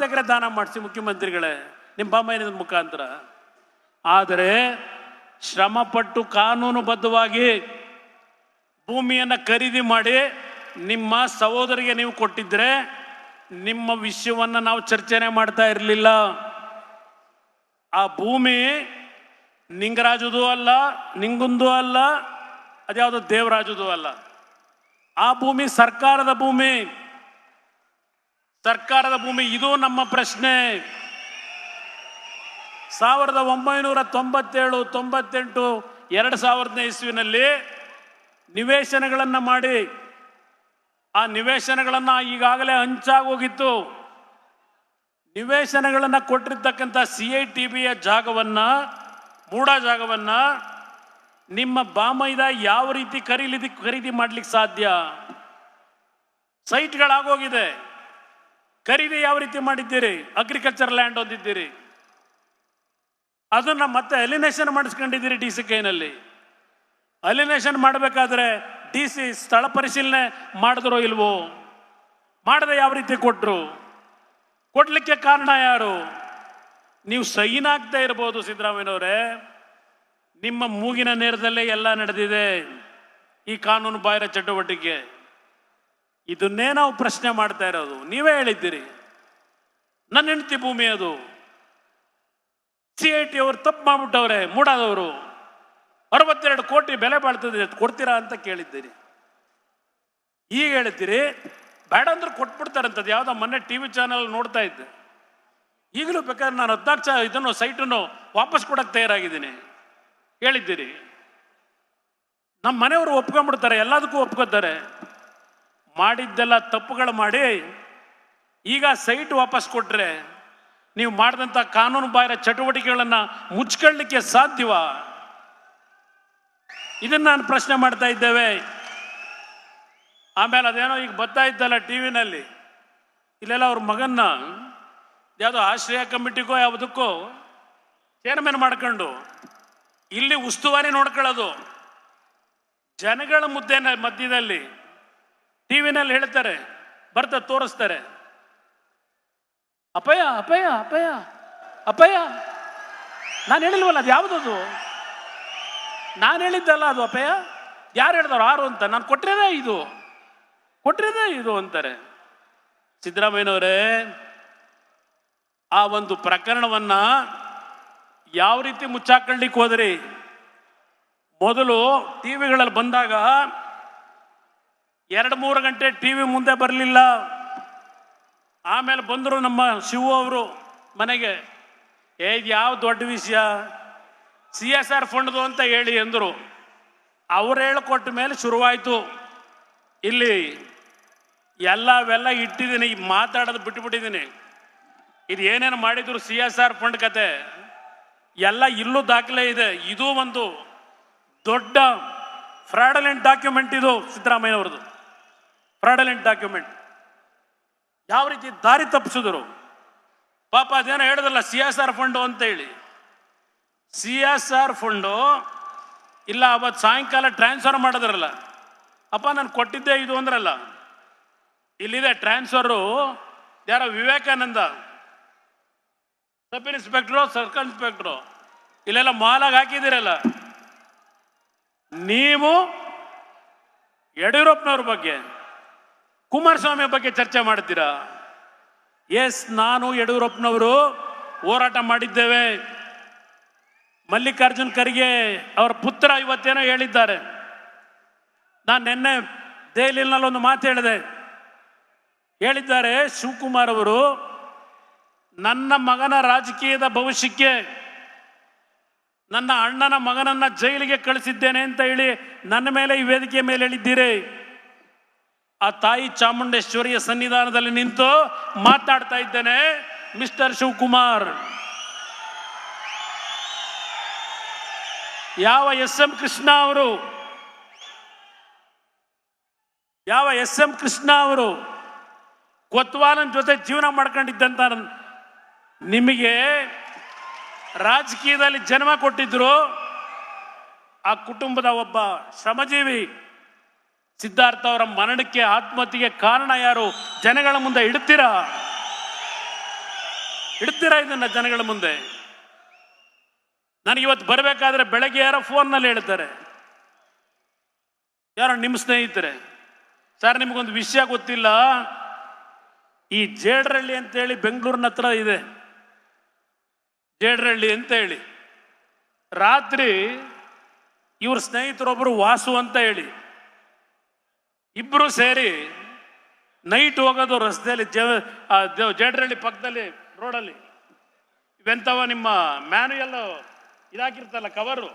ಎಕರೆ ದಾನ ಮಾಡಿಸಿ ಮುಖ್ಯಮಂತ್ರಿಗಳೇ ನಿಮ್ಮ ಬೊಮ್ಮಾಯಿನ ಮುಖಾಂತರ. ಆದರೆ ಶ್ರಮಪಟ್ಟು ಕಾನೂನುಬದ್ಧವಾಗಿ ಭೂಮಿಯನ್ನು ಖರೀದಿ ಮಾಡಿ ನಿಮ್ಮ ಸಹೋದರಿಗೆ ನೀವು ಕೊಟ್ಟಿದ್ರೆ ನಿಮ್ಮ ವಿಷಯವನ್ನು ನಾವು ಚರ್ಚೆನೆ ಮಾಡ್ತಾ ಇರಲಿಲ್ಲ. ಆ ಭೂಮಿ ನಿಂಗರಾಜುದು ಅಲ್ಲ, ನಿಂಗುಂದು ಅಲ್ಲ, ಅದ್ಯಾವುದು ದೇವರಾಜುದು ಅಲ್ಲ. ಆ ಭೂಮಿ ಸರ್ಕಾರದ ಭೂಮಿ, ಸರ್ಕಾರದ ಭೂಮಿ. ಇದು ನಮ್ಮ ಪ್ರಶ್ನೆ. 1997, 98, 2000ನೇ ಇಸ್ವಿನಲ್ಲಿ ನಿವೇಶನಗಳನ್ನು ಮಾಡಿ ಆ ನಿವೇಶನಗಳನ್ನು ಈಗಾಗಲೇ ಹಂಚಾಗೋಗಿತ್ತು. ನಿವೇಶನಗಳನ್ನು ಕೊಟ್ಟಿರ್ತಕ್ಕಂಥ CITBಯ ಜಾಗವನ್ನು, ಮೂಡ ಜಾಗವನ್ನು ನಿಮ್ಮ ಬಾಮೈದ ಯಾವ ರೀತಿ ಖರೀದಿ ಮಾಡ್ಲಿಕ್ಕೆ ಸಾಧ್ಯ? ಸೈಟ್ಗಳಾಗೋಗಿದೆ. ಖರೀದಿ ಯಾವ ರೀತಿ ಮಾಡಿದ್ದೀರಿ? ಅಗ್ರಿಕಲ್ಚರ್ ಲ್ಯಾಂಡ್ ಹೊಂದಿದ್ದೀರಿ, ಅದನ್ನ ಮತ್ತೆ ಅಲಿನೇಷನ್ ಮಾಡಿಸ್ಕೊಂಡಿದ್ದೀರಿ DC ಕೈನಲ್ಲಿ. ಅಲಿನೇಷನ್ ಮಾಡಬೇಕಾದ್ರೆ DC ಸ್ಥಳ ಪರಿಶೀಲನೆ ಮಾಡಿದ್ರೋ ಇಲ್ವೋ? ಮಾಡದೆ ಯಾವ ರೀತಿ ಕೊಟ್ಟರು? ಕೊಡ್ಲಿಕ್ಕೆ ಕಾರಣ ಯಾರು? ನೀವು ಸೈನ್ ಆಗ್ತಾ ಇರ್ಬೋದು ಸಿದ್ದರಾಮಯ್ಯನವರೇ, ನಿಮ್ಮ ಮೂಗಿನ ನೇರದಲ್ಲೇ ಎಲ್ಲ ನಡೆದಿದೆ ಈ ಕಾನೂನು ಬಾಹಿರ ಚಟುವಟಿಕೆ. ಇದನ್ನೇ ನಾವು ಪ್ರಶ್ನೆ ಮಾಡ್ತಾ ಇರೋದು. ನೀವೇ ಹೇಳಿದ್ದೀರಿ ನನ್ನ ಹೆಂಡತಿ ಭೂಮಿ ಅದು, CIT ಅವರು ತಪ್ಪು ಮಾಡ್ಬಿಟ್ಟವ್ರೆ, ಮೂಡಾದವರು 62 ಕೋಟಿ ಬೆಲೆ ಬಾಳ್ತದೆ, ಕೊಡ್ತೀರಾ ಅಂತ ಕೇಳಿದ್ದೀರಿ. ಈಗ ಹೇಳ್ತೀರಿ ಬೇಡ ಅಂದ್ರೆ ಕೊಟ್ಬಿಡ್ತಾರಂತದ್ದು. ಯಾವುದೋ ಮೊನ್ನೆ TV ಚಾನಲ್ ನೋಡ್ತಾ ಇದ್ದೆ. ಈಗಲೂ ಬೇಕಾದ್ರೆ ನಾನು 14 ಇದನ್ನು ಸೈಟನ್ನು ವಾಪಸ್ ಕೊಡಕ್ಕೆ ತಯಾರಾಗಿದ್ದೀನಿ ಹೇಳಿದ್ದೀರಿ. ನಮ್ಮ ಮನೆಯವರು ಒಪ್ಕೊಂಡ್ಬಿಡ್ತಾರೆ, ಎಲ್ಲದಕ್ಕೂ ಒಪ್ಕೋತಾರೆ. ಮಾಡಿದ್ದೆಲ್ಲ ತಪ್ಪುಗಳು ಮಾಡಿ ಈಗ ಸೈಟ್ ವಾಪಸ್ ಕೊಟ್ರೆ ನೀವು ಮಾಡಿದಂಥ ಕಾನೂನು ಬಾಹಿರ ಚಟುವಟಿಕೆಗಳನ್ನು ಮುಚ್ಕೊಳ್ಳಿಕ್ಕೆ ಸಾಧ್ಯವಾ? ಇದನ್ನ ನಾನು ಪ್ರಶ್ನೆ ಮಾಡ್ತಾ ಇದ್ದೇವೆ. ಆಮೇಲೆ ಅದೇನೋ ಈಗ ಬರ್ತಾ ಇದ್ದಲ್ಲ TVನಲ್ಲಿ, ಇಲ್ಲೆಲ್ಲ ಅವ್ರ ಮಗನ್ನ ಯಾವುದೋ ಆಶ್ರಯ ಕಮಿಟಿಗೋ ಯಾವುದಕ್ಕೋ ಚೇರ್ಮನ್ ಮಾಡ್ಕೊಂಡು ಇಲ್ಲಿ ಉಸ್ತುವಾರಿ ನೋಡ್ಕೊಳ್ಳೋದು. ಜನಗಳ ಮಧ್ಯದಲ್ಲಿ TVನಲ್ಲಿ ಹೇಳ್ತಾರೆ, ಬರ್ತಾ ತೋರಿಸ್ತಾರೆ, ಅಪಯ ಅಪಯ ಅಪಯ ಅಪಯ. ನಾನು ಹೇಳಿಲ್ವಲ್ಲ, ಅದು ಯಾವುದದು? ನಾನು ಹೇಳಿದ್ದಲ್ಲ ಅದು ಅಪಯ. ಯಾರು ಹೇಳಿದವರು? 6 ಅಂತ. ನಾನು ಕೊಟ್ಟಿರೋದೇ ಇದು ಅಂತಾರೆ. ಸಿದ್ದರಾಮಯ್ಯನವರೇ, ಆ ಒಂದು ಪ್ರಕರಣವನ್ನ ಯಾವ ರೀತಿ ಮುಚ್ಚಾಕೊಳ್ಳಿಕ್ಕೆ ಹೋದ್ರಿ? ಮೊದಲು ಟಿವಿಗಳಲ್ಲಿ ಬಂದಾಗ 2-3 ಗಂಟೆ TV ಮುಂದೆ ಬರಲಿಲ್ಲ. ಆಮೇಲೆ ಬಂದರು ನಮ್ಮ ಶಿವು ಅವರು ಮನೆಗೆ. ಇದು ಯಾವ ದೊಡ್ಡ ವಿಷಯ, CSR ಫಂಡ್ದು ಅಂತ ಹೇಳಿ ಅಂದರು. ಅವ್ರು ಹೇಳಿಕೊಟ್ಟ ಮೇಲೆ ಶುರುವಾಯಿತು. ಇಲ್ಲಿ ಎಲ್ಲವೆಲ್ಲ ಇಟ್ಟಿದ್ದೀನಿ, ಮಾತಾಡೋದು ಬಿಟ್ಟುಬಿಟ್ಟಿದ್ದೀನಿ. ಇದು ಏನೇನು ಮಾಡಿದ್ರು CSR ಫಂಡ್ ಕತೆ ಎಲ್ಲ ಇಲ್ಲೂ ದಾಖಲೆ ಇದೆ. ಇದು ಒಂದು ದೊಡ್ಡ ಫ್ರಾಡಲೆಂಟ್ ಡಾಕ್ಯುಮೆಂಟ್. ಇದು ಸಿದ್ದರಾಮಯ್ಯನವ್ರದ್ದು ಫ್ರಾಡಲೆಂಟ್ ಡಾಕ್ಯುಮೆಂಟ್. ಯಾವ ರೀತಿ ದಾರಿ ತಪ್ಪಿಸಿದ್ರು ಪಾಪ. ಅದೇನೋ ಹೇಳಿದ್ರಲ್ಲ CSR ಫಂಡು ಅಂತ ಹೇಳಿ. CSR ಫಂಡು ಇಲ್ಲ, ಅವತ್ತು ಸಾಯಂಕಾಲ ಟ್ರಾನ್ಸ್ಫರ್ ಮಾಡಿದ್ರಲ್ಲ, ಅಪ್ಪ ನಾನು ಕೊಟ್ಟಿದ್ದೆ ಇದು ಅಂದ್ರಲ್ಲ. ಇಲ್ಲಿದೆ ಟ್ರಾನ್ಸ್ಫರು. ಯಾರೋ Vivekananda sub inspector, circle inspector, ಇಲ್ಲೆಲ್ಲ ಮಾಲಾಗಿ ಹಾಕಿದಿರಲ್ಲ. ನೀವು ಯಡಿಯೂರಪ್ಪನವ್ರ ಬಗ್ಗೆ, ಕುಮಾರಸ್ವಾಮಿ ಬಗ್ಗೆ ಚರ್ಚೆ ಮಾಡ್ತೀರಾ? ಎಸ್, ನಾನು ಯಡಿಯೂರಪ್ಪನವರು ಹೋರಾಟ ಮಾಡಿದ್ದೇವೆ. ಮಲ್ಲಿಕಾರ್ಜುನ್ ಖರ್ಗೆ ಅವರ ಪುತ್ರ ಇವತ್ತೇನೋ ಹೇಳಿದ್ದಾರೆ. ನಾನು ನಿನ್ನೆ ದೆಹಲಿನಲ್ಲಿ ಒಂದು ಮಾತು ಹೇಳಿದ್ದಾರೆ ಶಿವಕುಮಾರ್ ಅವರು, ನನ್ನ ಮಗನ ರಾಜಕೀಯದ ಭವಿಷ್ಯಕ್ಕೆ ನನ್ನ ಅಣ್ಣನ ಮಗನನ್ನ ಜೈಲಿಗೆ ಕಳಿಸಿದ್ದೇನೆ ಅಂತ ಹೇಳಿ ನನ್ನ ಮೇಲೆ ಈ ವೇದಿಕೆ ಮೇಲೆ ಹೇಳಿದ್ದೀರಿ. ಆ ತಾಯಿ ಚಾಮುಂಡೇಶ್ವರಿಯ ಸನ್ನಿಧಾನದಲ್ಲಿ ನಿಂತು ಮಾತಾಡ್ತಾ ಇದ್ದೇನೆ. ಮಿಸ್ಟರ್ ಶಿವಕುಮಾರ್, ಯಾವ SM ಕೃಷ್ಣ ಅವರು ಕೊತ್ವಾಲನ್ ಜೊತೆ ಜೀವನ ಮಾಡ್ಕೊಂಡಿದ್ದಂತ ನಿಮಗೆ ರಾಜಕೀಯದಲ್ಲಿ ಜನ್ಮ ಕೊಟ್ಟಿದ್ರು. ಆ ಕುಟುಂಬದ ಒಬ್ಬ ಶ್ರಮಜೀವಿ ಸಿದ್ಧಾರ್ಥ ಅವರ ಮರಣಕ್ಕೆ, ಆತ್ಮಹತ್ಯೆಗೆ ಕಾರಣ ಯಾರು? ಜನಗಳ ಮುಂದೆ ಇಡ್ತೀರಾ? ಇಡ್ತೀರಾ ಇದನ್ನ ಜನಗಳ ಮುಂದೆ? ನನಗಿವತ್ತು ಬರಬೇಕಾದ್ರೆ ಬೆಳಗ್ಗೆ ಯಾರೋ ಫೋನ್ನಲ್ಲಿ ಹೇಳ್ತಾರೆ, ಯಾರೋ ನಿಮ್ಮ ಸ್ನೇಹಿತರೆ, ಸರ್ ನಿಮಗೊಂದು ವಿಷಯ ಗೊತ್ತಿಲ್ಲ, ಈ ಜೇಡ್ರಳ್ಳಿ ಅಂತೇಳಿ ಬೆಂಗಳೂರಿನ ಹತ್ರ ಇದೆ, ಜೇಡ್ರಳ್ಳಿ ಅಂತ ಹೇಳಿ, ರಾತ್ರಿ ಇವ್ರ ಸ್ನೇಹಿತರೊಬ್ಬರು ವಾಸು ಅಂತ ಹೇಳಿ ಇಬ್ರು ಸೇರಿ ನೈಟ್ ಹೋಗೋದು ರಸ್ತೆಯಲ್ಲಿ ಜೇಡ್ರಳ್ಳಿ ಪಕ್ಕದಲ್ಲಿ ರೋಡಲ್ಲಿ. ಇವೆಂತವ ನಿಮ್ಮ ಮ್ಯಾನುಯಲ್ ಇದಾಕಿರ್ತಲ್ಲ ಕವರು,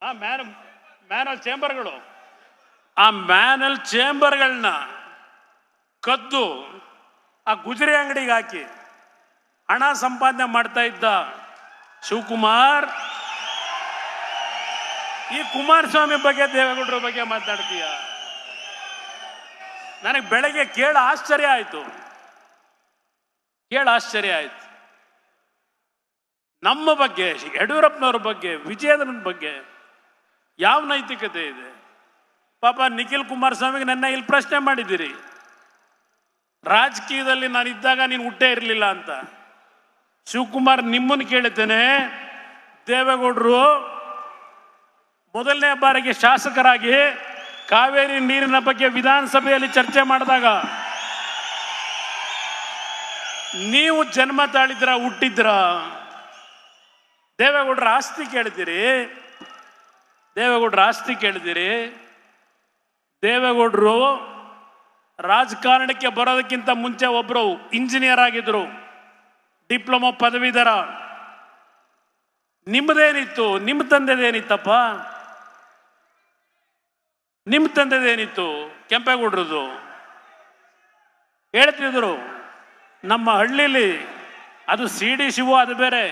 ಆ ಮ್ಯಾನುವಲ್ ಚೇಂಬರ್ಗಳು, ಆ ಮ್ಯಾನುವಲ್ ಚೇಂಬರ್ಗಳನ್ನ ಕದ್ದು ಆ ಗುಜರಿ ಅಂಗಡಿಗೆ ಹಾಕಿ ಹಣ ಸಂಪಾದನೆ ಮಾಡ್ತಾ ಇದ್ದ ಶಿವಕುಮಾರ್, ಈ ಕುಮಾರಸ್ವಾಮಿ ಬಗ್ಗೆ ದೇವೇಗೌಡರ ಬಗ್ಗೆ ಮಾತಾಡ್ತೀಯ? ನನಗೆ ಬೆಳಗ್ಗೆ ಆಶ್ಚರ್ಯ ಆಯ್ತು. ನಮ್ಮ ಬಗ್ಗೆ, ಯಡಿಯೂರಪ್ಪನವ್ರ ಬಗ್ಗೆ, ವಿಜಯೇಂದ್ರನ ಬಗ್ಗೆ ಯಾವ ನೈತಿಕತೆ ಇದೆ? ಪಾಪ ನಿಖಿಲ್ ಕುಮಾರಸ್ವಾಮಿಗೆ ನನ್ನ ಇಲ್ಲಿ ಪ್ರಶ್ನೆ ಮಾಡಿದ್ದೀರಿ, ರಾಜಕೀಯದಲ್ಲಿ ನಾನು ಇದ್ದಾಗ ನೀನು ಹುಟ್ಟೇ ಇರಲಿಲ್ಲ ಅಂತ. ಶಿವಕುಮಾರ್ ನಿಮ್ಮನ್ನು ಕೇಳುತ್ತೇನೆ, ದೇವೇಗೌಡರು ಮೊದಲನೇ ಬಾರಿಗೆ ಶಾಸಕರಾಗಿ ಕಾವೇರಿ ನೀರಿನ ಬಗ್ಗೆ ವಿಧಾನಸಭೆಯಲ್ಲಿ ಚರ್ಚೆ ಮಾಡಿದಾಗ ನೀವು ಜನ್ಮ ತಾಳಿದ್ರ, ಹುಟ್ಟಿದ್ರ? ದೇವೇಗೌಡರ ಆಸ್ತಿ ಕೇಳಿದಿರಿ? ದೇವೇಗೌಡರು ರಾಜಕಾರಣಕ್ಕೆ ಬರೋದಕ್ಕಿಂತ ಮುಂಚೆ ಒಬ್ಬರು ಇಂಜಿನಿಯರ್ ಆಗಿದ್ರು, ಡಿಪ್ಲೊಮಾ ಪದವೀಧರ. ನಿಮ್ಮದೇನಿತ್ತು? ನಿಮ್ಮ ತಂದೆದೇನಿತ್ತಪ್ಪ? ನಿಮ್ಮ ತಂದೆದೇನಿತ್ತು? ಕೆಂಪೇಗೌಡರದು ಹೇಳ್ತಿದ್ರು ನಮ್ಮ ಹಳ್ಳಿಲಿ, ಅದು CD ಶಿವು, ಅದು ಬೇರೆ.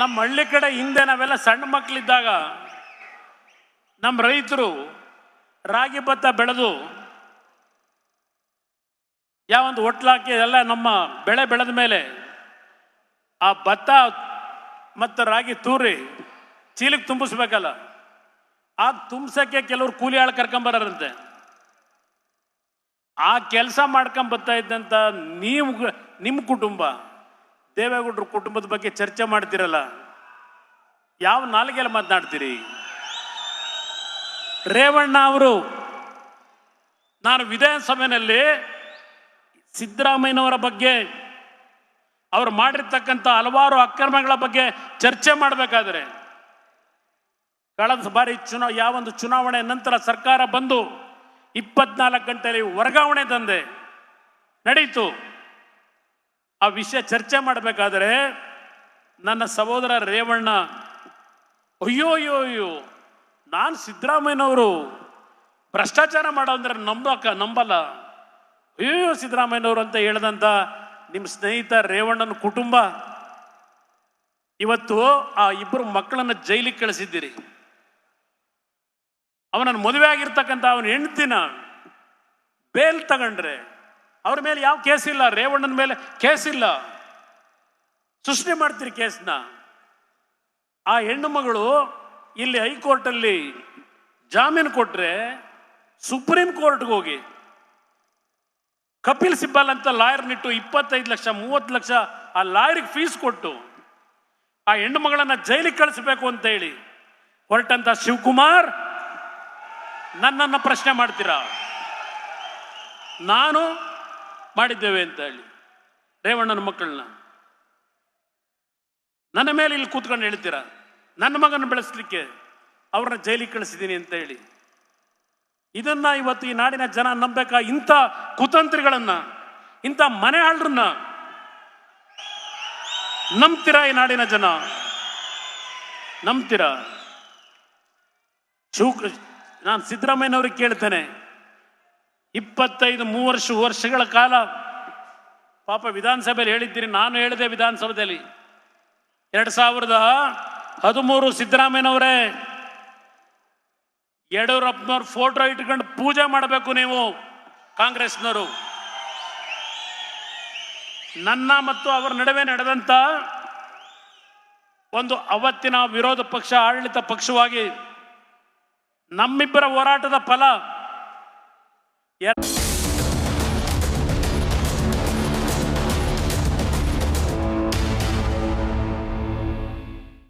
ನಮ್ಮ ಹಳ್ಳಿ ಕಡೆ ಹಿಂದೆ ನಾವೆಲ್ಲ ಸಣ್ಣ ಮಕ್ಕಳಿದ್ದಾಗ ನಮ್ಮ ರೈತರು ರಾಗಿ ಭತ್ತ ಬೆಳೆದು ಯಾವೊಂದು ಒಟ್ಲಾಕಿ ಎಲ್ಲ ನಮ್ಮ ಬೆಳೆ ಬೆಳೆದ ಮೇಲೆ ಆ ಭತ್ತ ಮತ್ತು ರಾಗಿ ತೂರಿ ಚೀಲಿಗೆ ತುಂಬಿಸ್ಬೇಕಲ್ಲ, ಆ ತುಂಬಿಸೋಕ್ಕೆ ಕೆಲವರು ಕೂಲಿ ಆಳು ಕರ್ಕೊಂಬರಂತೆ. ಆ ಕೆಲಸ ಮಾಡ್ಕೊಂಬರ್ತಾ ಇದ್ದಂಥ ನಿಮ್ಮ ಕುಟುಂಬ, ದೇವೇಗೌಡರ ಕುಟುಂಬದ ಬಗ್ಗೆ ಚರ್ಚೆ ಮಾಡ್ತಿರಲ್ಲ, ಯಾವ ನಾಲಿಗೆಯಲ್ಲಿ ಮಾತನಾಡ್ತೀರಿ? ರೇವಣ್ಣ ಅವರು, ನಾನು ವಿಧಾನಸಭೆಯಲ್ಲಿ ಸಿದ್ದರಾಮಯ್ಯನವರ ಬಗ್ಗೆ, ಅವರು ಮಾಡಿರ್ತಕ್ಕಂಥ ಹಲವಾರು ಅಕ್ರಮಗಳ ಬಗ್ಗೆ ಚರ್ಚೆ ಮಾಡಬೇಕಾದ್ರೆ, ಕಳೆದ ಬಾರಿ ಯಾವೊಂದು ಚುನಾವಣೆ ನಂತರ ಸರ್ಕಾರ ಬಂದು 24 ಗಂಟೆಯಲ್ಲಿ ವರ್ಗಾವಣೆ ತಂದೆ ನಡೀತು. ಆ ವಿಷಯ ಚರ್ಚೆ ಮಾಡಬೇಕಾದ್ರೆ ನನ್ನ ಸಹೋದರ ರೇವಣ್ಣ, ಅಯ್ಯೋ ನಾನು ಸಿದ್ದರಾಮಯ್ಯನವರು ಭ್ರಷ್ಟಾಚಾರ ಮಾಡೋಂದ್ರೆ ನಂಬಲ್ಲ, ಅಯ್ಯೋ ಸಿದ್ದರಾಮಯ್ಯನವರು ಅಂತ ಹೇಳ್ದಂಥ ನಿಮ್ಮ ಸ್ನೇಹಿತ ರೇವಣ್ಣನ ಕುಟುಂಬ ಇವತ್ತು ಆ ಇಬ್ಬರು ಮಕ್ಕಳನ್ನು ಜೈಲಿಗೆ ಕಳಿಸಿದ್ದೀರಿ. ಅವನನ್ನು ಮದುವೆ ಆಗಿರ್ತಕ್ಕಂಥ ಅವನ ಹೆಂಡತಿನ ಬೇಲ್ ತಗೊಂಡ್ರೆ ಅವ್ರ ಮೇಲೆ ಯಾವ ಕೇಸ್ ಇಲ್ಲ, ರೇವಣ್ಣನ ಮೇಲೆ ಕೇಸ್ ಇಲ್ಲ, ಸೃಷ್ಟಿ ಮಾಡ್ತೀರಿ ಕೇಸ್ನ. ಆ ಹೆಣ್ಣು ಮಗಳು ಇಲ್ಲಿ ಹೈಕೋರ್ಟಲ್ಲಿ ಜಾಮೀನು ಕೊಟ್ರೆ ಸುಪ್ರೀಂ ಕೋರ್ಟ್ಗೆ ಹೋಗಿ ಕಪಿಲ್ ಸಿಬ್ಬಲ್ ಅಂತ ಲಾಯರ್ನಿಟ್ಟು 25 ಲಕ್ಷ 30 ಲಕ್ಷ ಆ ಲಾಯರ್ಗೆ ಫೀಸ್ ಕೊಟ್ಟು ಆ ಹೆಣ್ಣು ಮಗಳನ್ನ ಜೈಲಿಗೆ ಕಳಿಸ್ಬೇಕು ಅಂತ ಹೇಳಿ ಹೊರಟಂತ ಶಿವಕುಮಾರ್ ನನ್ನನ್ನು ಪ್ರಶ್ನೆ ಮಾಡ್ತೀರಾ? ನಾನು ಮಾಡಿದ್ದೇವೆ ಅಂತ ಹೇಳಿ ರೇವಣ್ಣನ ಮಕ್ಕಳನ್ನ ನನ್ನ ಮೇಲೆ ಇಲ್ಲಿ ಕೂತ್ಕೊಂಡು ಹೇಳ್ತೀರಾ? ನನ್ನ ಮಗನ ಬೆಳೆಸಲಿಕ್ಕೆ ಅವ್ರನ್ನ ಜೈಲಿಗೆ ಕಳಿಸಿದ್ದೀನಿ ಅಂತ ಹೇಳಿ. ಇದನ್ನ ಇವತ್ತು ಈ ನಾಡಿನ ಜನ ನಂಬೇಕಾ? ಇಂಥ ಕುತಂತ್ರಿಗಳನ್ನ, ಇಂಥ ಮನೆ ಆಳ್ರನ್ನ ನಂಬ್ತೀರಾ? ಈ ನಾಡಿನ ಜನ ನಂಬ್ತೀರಾ? ನಾನು ಸಿದ್ದರಾಮಯ್ಯನವ್ರಿಗೆ ಕೇಳ್ತೇನೆ, 25-30 ವರ್ಷಗಳ ಕಾಲ ಪಾಪ ವಿಧಾನಸಭೆಯಲ್ಲಿ ಹೇಳಿದ್ದೀರಿ, ನಾನು ಹೇಳಿದೆ ವಿಧಾನಸಭೆಯಲ್ಲಿ 2013 ಸಿದ್ದರಾಮಯ್ಯನವರೇ, ಯಡಿಯೂರಪ್ಪನವ್ರ ಫೋಟೋ ಇಟ್ಕೊಂಡು ಪೂಜೆ ಮಾಡಬೇಕು ನೀವು ಕಾಂಗ್ರೆಸ್ನವರು. ನನ್ನ ಮತ್ತು ಅವರ ನಡುವೆ ನಡೆದಂತ ಒಂದು ಅವತ್ತಿನ ವಿರೋಧ ಪಕ್ಷ ಆಡಳಿತ ಪಕ್ಷವಾಗಿ ನಮ್ಮಿಬ್ಬರ ಹೋರಾಟದ ಫಲ ಎ-